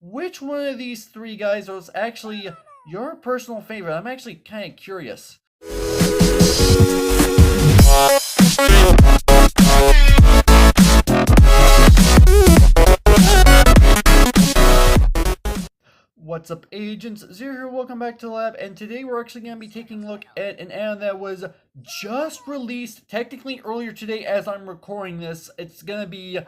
which one of these three guys was actually your personal favorite? I'm actually kind of curious. What's up, agents? Zer here, welcome back to the lab, and today we're actually going to be taking a look at an add-on that was just released, technically earlier today as I'm recording this. It's going to be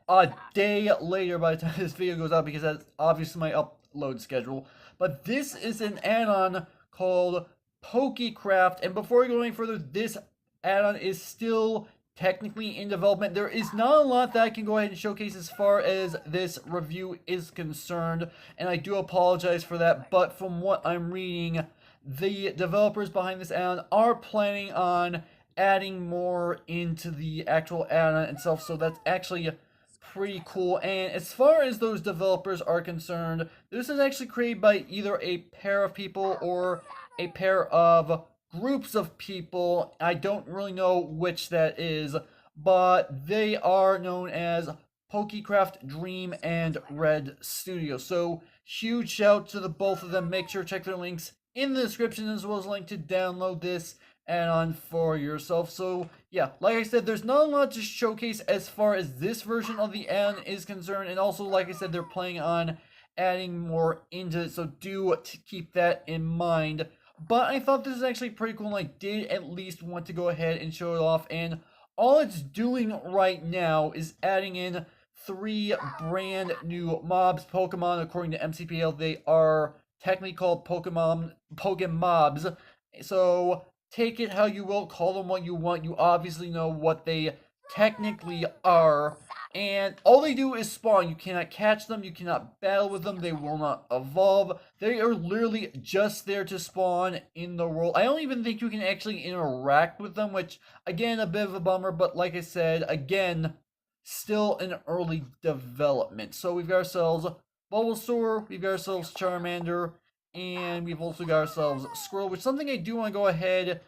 a day later by the time this video goes out because that's obviously my upload schedule. But this is an add-on called PokeCraft, and before we go any further, this add-on is still technically in development. There is not a lot that I can go ahead and showcase as far as this review is concerned, and I do apologize for that, but from what I'm reading, the developers behind this add-on are planning on adding more into the actual add-on itself, so that's actually pretty cool. And as far as those developers are concerned, this is actually created by either a pair of people or a pair of groups of people. I don't really know which that is, but they are known as PokeCraft Dream and Red Studio. So huge shout to the both of them. Make sure to check their links in the description as well as a link to download this add-on for yourself. So yeah, like I said, there's not a lot to showcase as far as this version of the add-on is concerned, and also like I said, they're planning on adding more into it, so do keep that in mind. But I thought this is actually pretty cool, and I did at least want to go ahead and show it off. And all it's doing right now is adding in 3 brand new mobs, Pokemon. According to MCPL, they are technically called Pokemobs. So take it how you will, call them what you want. You obviously know what they technically are. And all they do is spawn. You cannot catch them, you cannot battle with them, they will not evolve. They are literally just there to spawn in the world. I don't even think you can actually interact with them, which, again, a bit of a bummer, but like I said, again, still in early development. So we've got ourselves Bulbasaur, we've got ourselves Charmander, and we've also got ourselves Squirrel, which something I do want to go ahead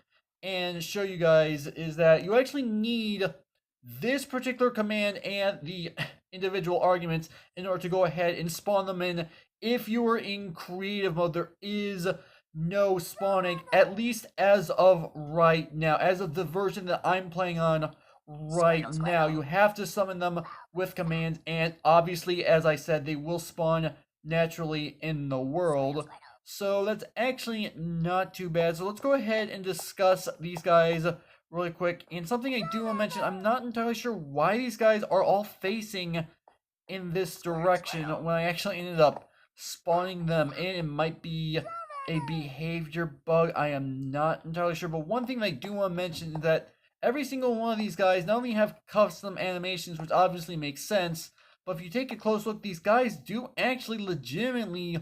and show you guys is that you actually need this particular command and the individual arguments in order to go ahead and spawn them in. If you are in creative mode, there is no spawning, at least as of right now. As of the version that I'm playing on right now, you have to summon them with commands, and obviously, as I said, they will spawn naturally in the world. So that's actually not too bad. So let's go ahead and discuss these guys really quick. And something I do want to mention, I'm not entirely sure why these guys are all facing in this direction when I actually ended up spawning them in. It might be a behavior bug, I am not entirely sure. But one thing I do want to mention is that every single one of these guys not only have custom animations, which obviously makes sense, but if you take a close look, these guys do actually legitimately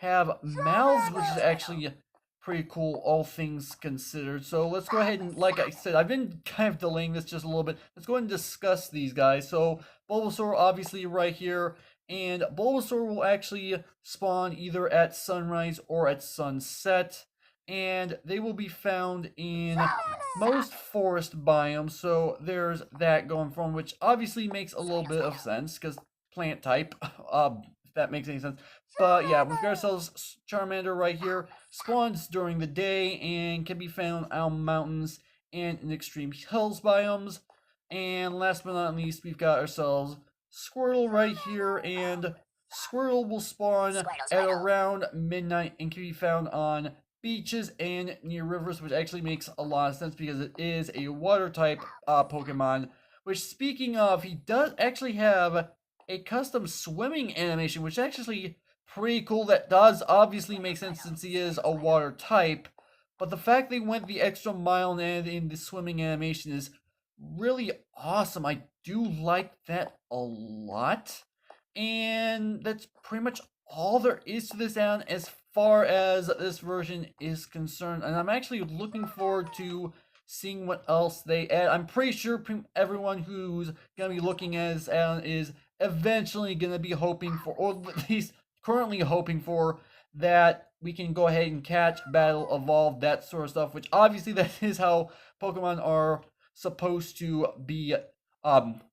have mouths, which is actually pretty cool, all things considered. So let's go ahead and, like I said, I've been kind of delaying this just a little bit. Let's go ahead and discuss these guys. So Bulbasaur, obviously right here, and Bulbasaur will actually spawn either at sunrise or at sunset, and they will be found in most forest biomes. So there's that going from, which obviously makes a little bit of sense because plant type. If that makes any sense. But yeah, we've got ourselves Charmander right here. Spawns during the day and can be found on mountains and in extreme hills biomes. And last but not least, we've got ourselves Squirtle right here. And Squirtle will spawn at around midnight and can be found on beaches and near rivers, which actually makes a lot of sense because it is a water type Pokemon. Which, speaking of, he does actually have a custom swimming animation, which actually pretty cool. That does obviously make sense since he is a water type, but the fact they went the extra mile and added in the swimming animation is really awesome. I do like that a lot, and that's pretty much all there is to this add-on as far as this version is concerned, and I'm actually looking forward to seeing what else they add. I'm pretty sure everyone who's gonna be looking at this add-on is eventually going to be hoping for, or at least currently hoping for, that we can go ahead and catch, battle, evolve, that sort of stuff, which obviously that is how Pokemon are supposed to be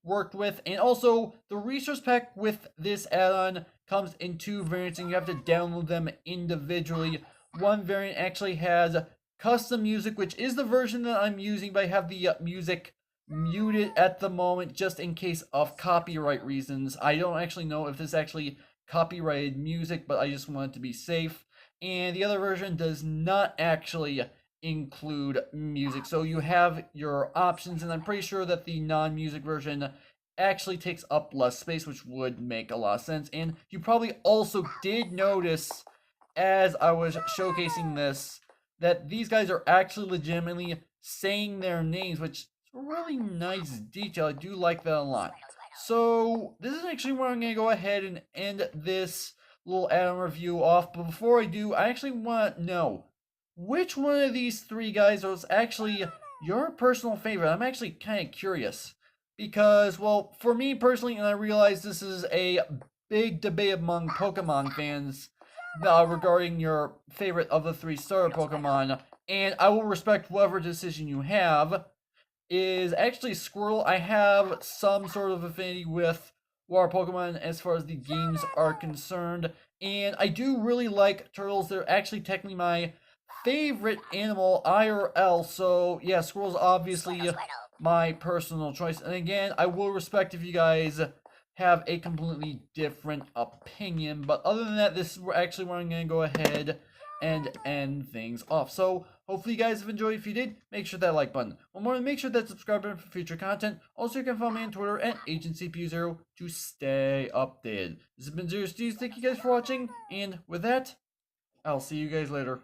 worked with. And also, the resource pack with this add-on comes in 2 variants, and you have to download them individually. One variant actually has custom music, which is the version that I'm using, but I have the music muted at the moment just in case of copyright reasons. I don't actually know if this is actually copyrighted music, but I just want it to be safe. And the other version does not actually include music, so you have your options, and I'm pretty sure that the non-music version actually takes up less space, which would make a lot of sense. And you probably also did notice as I was showcasing this that these guys are actually legitimately saying their names, which is a really nice detail. I do like that a lot. So this is actually where I'm going to go ahead and end this little add-on review off, but before I do, I actually want to know which one of these 3 guys was actually your personal favorite. I'm actually kind of curious because, well, for me personally, and I realize this is a big debate among Pokemon fans regarding your favorite of the 3 starter Pokemon, and I will respect whatever decision you have, is actually Squirrel. I have some sort of affinity with water Pokemon as far as the games are concerned, and I do really like turtles. They're actually technically my favorite animal IRL, so yeah, Squirrel's obviously my personal choice. And again, I will respect if you guys have a completely different opinion, but other than that, this is actually where I'm going to go ahead and end things off. So hopefully you guys have enjoyed. If you did, make sure that like button. One more, make sure that subscribe button for future content. Also, you can follow me on Twitter at AgentCPU0 to stay updated. This has been Zer0's. Thank you guys for watching, and with that, I'll see you guys later.